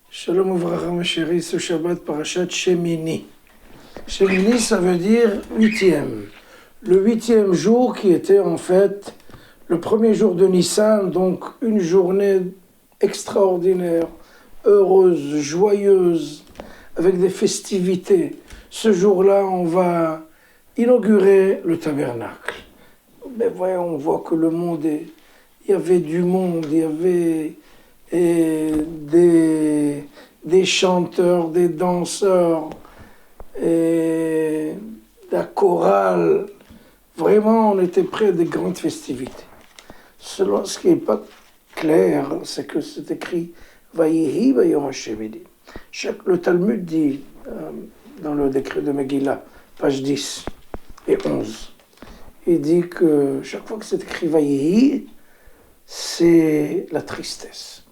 Shalom Uvracha, ma chérie, ce Shabbat Parashat Shemini. Shemini, ça veut dire huitième. Le huitième jour qui était en fait le premier jour de Nissan, donc une journée extraordinaire, heureuse, joyeuse, avec des festivités. Ce jour-là, on va inaugurer le tabernacle. Mais voyons, on voit que le monde il y avait du monde, il y avait des chanteurs, des danseurs, et la chorale. Vraiment, on était près des grandes festivités. Selon ce qui n'est pas clair, c'est que c'est écrit « Vayihi vayom Hashemidi ». Le Talmud dit, dans le décret de Megillah, page 10 et 11, il dit que chaque fois que c'est écrit « Vayihi », c'est la tristesse.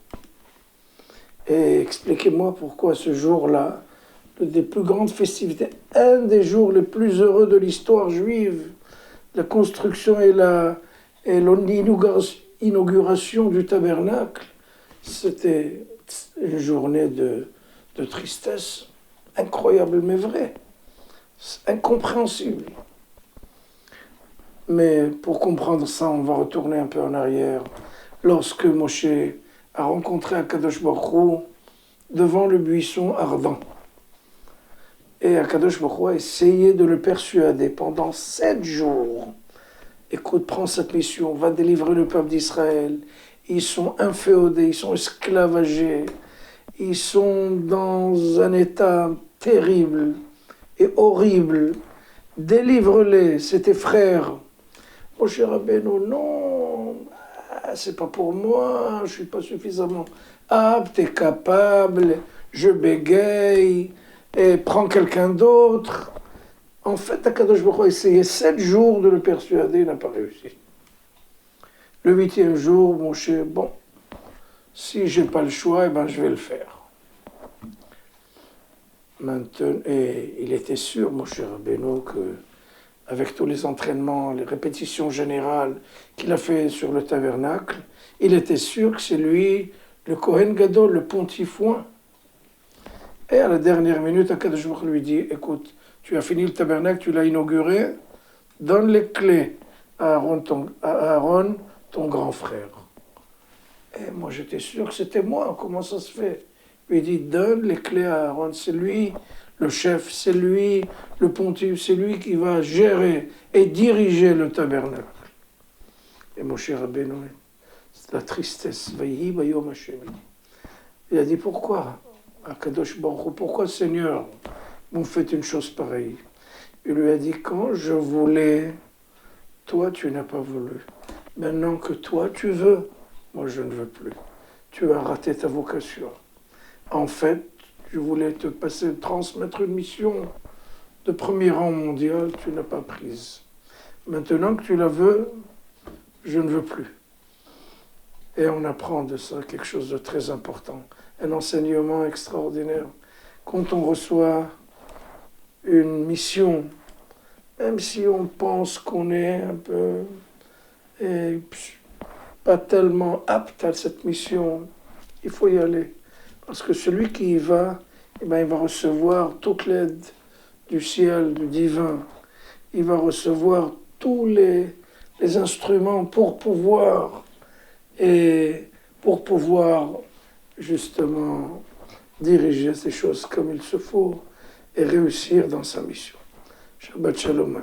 Et expliquez-moi pourquoi ce jour-là, des plus grandes festivités, un des jours les plus heureux de l'histoire juive, la construction et l'inauguration du tabernacle, c'était une journée de tristesse incroyable mais vraie, incompréhensible. Mais pour comprendre ça, on va retourner un peu en arrière. Lorsque Moshe a rencontré Akadosh Baruch Hu devant le buisson ardent, et Akadosh Baruch Hu a essayé de le persuader pendant 7 jours. Écoute, prends cette mission, va délivrer le peuple d'Israël. Ils sont inféodés, ils sont esclavagés, ils sont dans un état terrible et horrible. Délivre-les, c'est tes frères. Moshe Rabbeinu, non, c'est pas pour moi, je suis pas suffisamment apte et capable, je bégaye, et prends quelqu'un d'autre. En fait, Akadosh Baruch Hu a essayé 7 jours de le persuader, il n'a pas réussi. Le 8e jour, Moshe, bon, si j'ai pas le choix, eh ben, je vais le faire. Maintenant, et il était sûr, Moshe Rabbeinu, que avec tous les entraînements, les répétitions générales qu'il a fait sur le tabernacle, il était sûr que c'est lui, le Kohen Gadol, le pontifoin. Et à la dernière minute, Akadosh Baruch Hu lui dit, écoute, tu as fini le tabernacle, tu l'as inauguré, donne les clés à Aaron, ton grand frère. Et moi, j'étais sûr que c'était moi, comment ça se fait? Il lui dit, donne les clés à Aaron, c'est lui le chef, c'est lui le pontife, c'est lui qui va gérer et diriger le tabernacle. Et Moshe Rabbeinu, c'est la tristesse. Vayihi vayom Hashemidi. Il a dit, pourquoi Akadosh Baruch Hu, pourquoi Seigneur, vous faites une chose pareille? Il lui a dit, quand je voulais, toi tu n'as pas voulu. Maintenant que toi tu veux, moi je ne veux plus. Tu as raté ta vocation. En fait, je voulais te transmettre une mission de premier rang mondial, tu n'as pas prise. Maintenant que tu la veux, je ne veux plus. Et on apprend de ça quelque chose de très important, un enseignement extraordinaire. Quand on reçoit une mission, même si on pense qu'on est un peu pas tellement apte à cette mission, il faut y aller. Parce que celui qui y va, eh ben, il va recevoir toute l'aide du ciel, du divin. Il va recevoir tous les instruments pour pouvoir justement diriger ces choses comme il se faut et réussir dans sa mission. Shabbat Shalom.